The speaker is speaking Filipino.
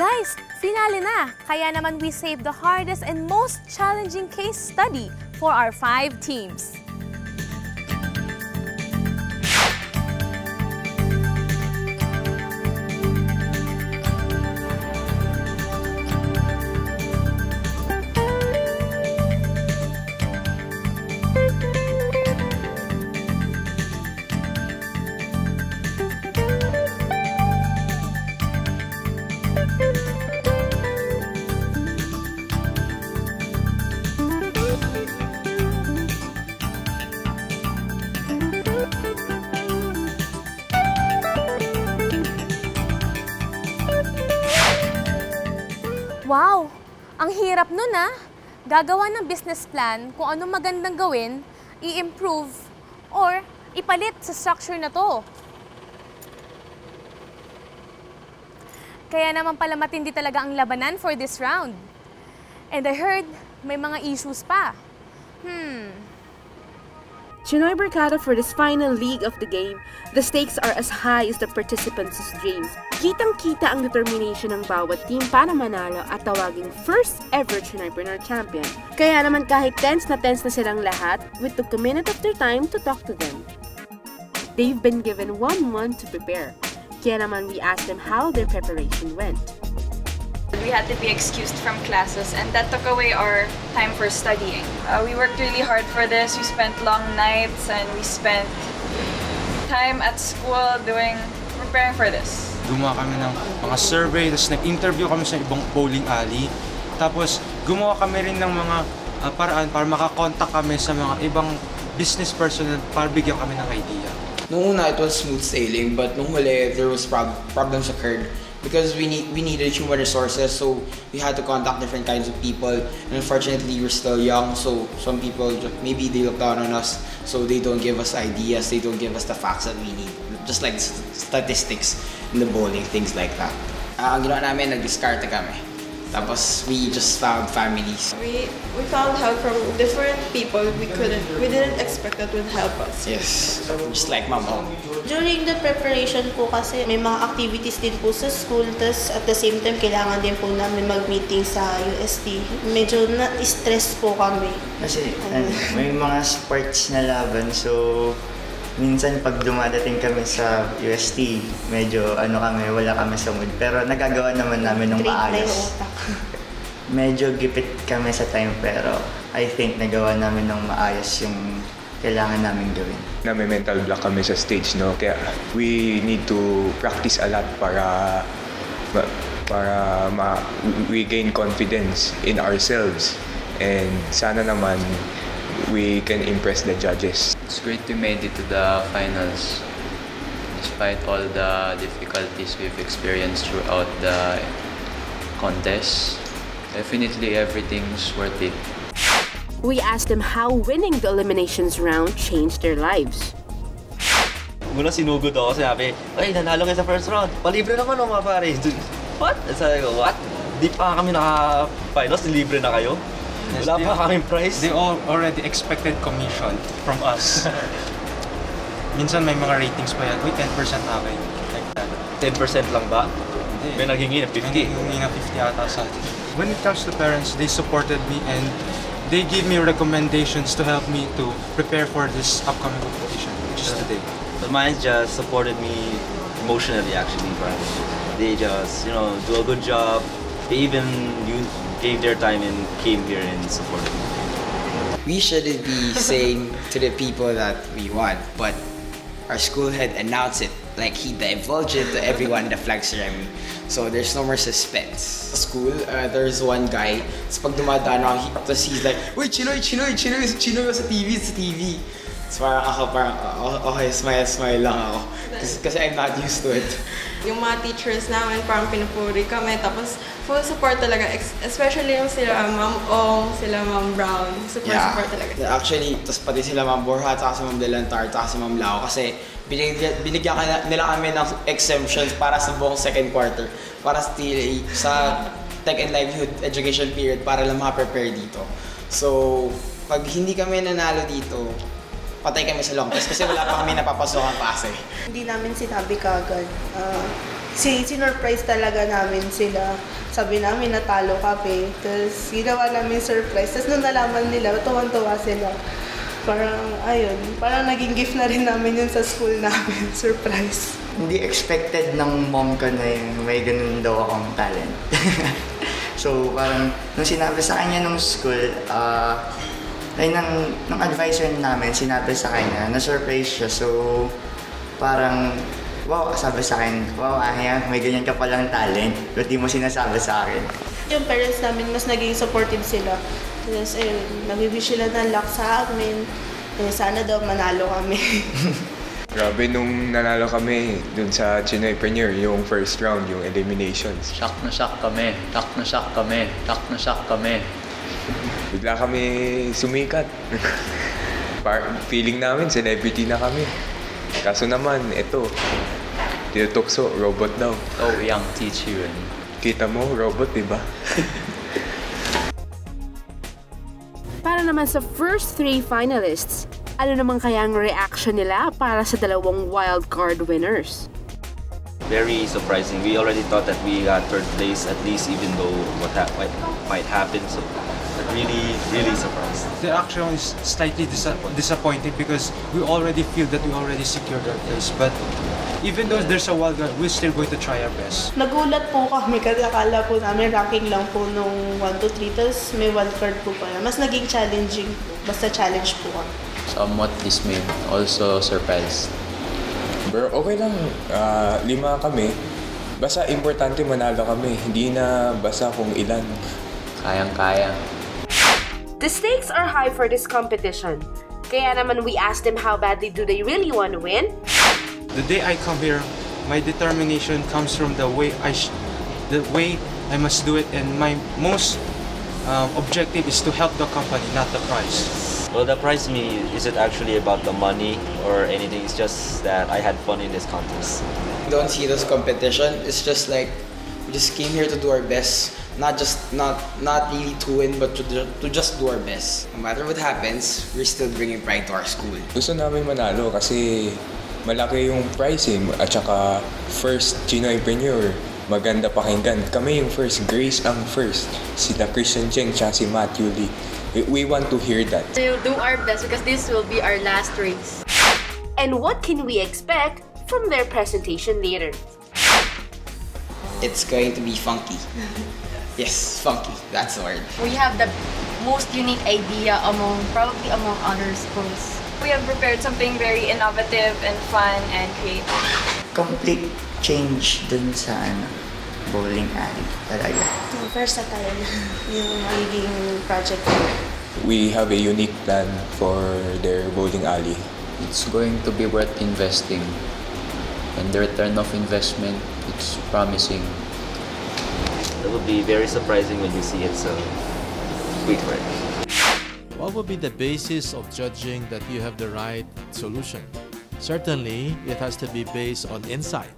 Guys, finale na! Kaya naman we saved the hardest and most challenging case study for our 5 teams. Wow! Ang hirap nun ah! Gagawa ng business plan kung anong magandang gawin, i-improve, or ipalit sa structure na to. Kaya naman pala matindi talaga ang labanan for this round. And I heard may mga issues pa. Chinoy Barkada, for this final league of the game, the stakes are as high as the participants' dreams. Kitang-kita ang determination ng bawat team para manalo at tawaging first ever Chinoypreneur champion. Kaya naman kahit tense na silang lahat, we took a minute of their time to talk to them. They've been given 1 month to prepare. Kaya naman we asked them how their preparation went. We had to be excused from classes, and that took away our time for studying. We worked really hard for this. We spent long nights and we spent time at school preparing for this. Gumawa kami ng mga survey, tapos nag-interview kami sa ibang bowling alley. Tapos gumawa kami rin ng mga paraan para makakontak kami sa mga ibang business personnel para bigyan kami ng idea. Noong una, it was smooth sailing, but nung huli, there was problems occurred. Because we needed human resources, so we had to contact different kinds of people. And unfortunately, we're still young, so some people, maybe they look down on us, so they don't give us ideas, they don't give us the facts that we need. Just like statistics in the bowling, things like that. Ang ginawa namin, nag-discard kami. Tapos, we just found families. We found help from different people we didn't expect that would help us. Yes, just like Mom. During the preparation po kasi may mga activities din po sa school, tas at the same time kailangan din po namin mag-meeting sa UST. Medyo na-stress po kami. Kasi may mga sports na laban, so minsan pag dumadating kami sa UST, medyo wala kami sa mood. Pero nagagawa naman namin ng maayos. Medyo gipit kami sa time, pero I think nagawa namin ng maayos yung kailangan namin gawin. May mental block kami sa stage, no? Kaya we need to practice a lot para we gain confidence in ourselves. And sana naman we can impress the judges. It's great we made it to the finals. Despite all the difficulties we've experienced throughout the contest, definitely everything's worth it. We asked them how winning the eliminations round changed their lives. Muna sinugod ako, sabi, ay, nanalo kayo sa first round. Palibre naman mga pare. What? Sabi ko, what? Di pa kami naka-finals, libre na kayo? Yes, wala pa kaming prize. They all already expected commission from us. Minsan may mga ratings pa yan. Uy, 10% akin. Like that. 10% lang ba? Hindi. May naghingi na 50. Naghingi na 50 ata sa atin. When it comes to parents, they supported me and they give me recommendations to help me to prepare for this upcoming competition, which is today. But mine just supported me emotionally, actually. But they just, do a good job. They even gave their time and came here and supported me. We shouldn't be saying to the people that we won, but our school head announced it. Like, he divulged it to everyone in the flag ceremony. So there's no more suspense. School, there's one guy, so pag dumadaan ako, he's like, "Uy, Chinoy sa TV. So parang okay, smile lang ako. Kasi I'm not used to it. Yung mga teachers namin, parang pinupuri kami, tapos full support talaga, especially yung sila Ma'am Ong, sila Ma'am Brown, support talaga. Actually, tapos pati sila Ma'am Borja, at si Ma'am Delantar, at si Ma'am Lao, kasi binigyan nila kami ng exemptions para sa buong second quarter, para sa Tech and Livelihood Education period, para lang maka-prepare dito. So, pag hindi kami nanalo dito, patay kami sa long test kasi wala pa kami napapasok ang pase. Hindi namin sinabi kagad. Sinurprise talaga namin sila. Sabi namin natalo kami. Tapos ginawa namin surprise. Tapos nung nalaman nila, tuwan-tuwa sila. Parang naging gift na rin namin yun sa school namin. Surprise. Hindi expected ng mom ko na may ganun daw akong talent. So parang nung sinabi sa kanya nung school, ng advisor namin, sinabi sa kanya, na-surprise siya. So parang, wow, sabi sa akin, wow, may ganyan ka palang talent. Pero di mo sinasabi sa akin. Yung parents namin, mas naging supportive sila. Tapos nag-wish sila ng luck sa amin. Sana daw manalo kami. Grabe nung nanalo kami dun sa Chinoypreneur, yung first round, yung eliminations. Shock na shock kami, shock na shock kami, shock na shock kami. Bigla kami sumikat. Feeling namin, celebrity na kami. Kaso naman, ito, tinutukso, robot daw. Oh, young teacher. Kita mo, robot, diba? Para naman sa first 3 finalists, ano naman kaya ang reaction nila para sa dalawang wildcard winners? Very surprising. We already thought that we got third place at least, even though what might happen. So really surprised. The action is slightly disappointing because we already feel that we already secured our place. But even though there's a wildcard, we're still going to try our best. Nagulat po kami kasi akala po namin ranking lang po nung 1 to 3, tapos may wildcard po pala. Mas naging challenging po. Basta challenge po kami. Somewhat dismayed, also surprised. Bro, okay lang. 5 kami. Basta importante manalo kami. Hindi na basta kung ilan. Kayang-kaya. The stakes are high for this competition. Kaya naman we asked them how badly do they really want to win? The day I come here, my determination comes from the way I must do it, and my most objective is to help the company, not the prize. Well, the prize to me isn't actually about the money or anything. It's just that I had fun in this contest. We don't see this competition. It's just like we just came here to do our best. Not really to win, but to just do our best. No matter what happens, we're still bringing pride to our school. Gusto namin manalo kasi malaki yung pricing at saka first Chinoypreneur. Maganda pakinggan. Kami yung first, Grace ang first. Sila Christian Cheng tsaka si Matthew Lee. We want to hear that. We'll do our best because this will be our last race. And what can we expect from their presentation later? It's going to be funky. Yes, funky. That's the word. We have the most unique idea probably among other schools. We have prepared something very innovative and fun and creative. Complete change dun sa bowling alley talaga. Versatile yung magiging project. We have a unique plan for their bowling alley. It's going to be worth investing. And the return of investment, it's promising. It will be very surprising when you see it, so wait for it. What will be the basis of judging that you have the right solution? Certainly, it has to be based on insight.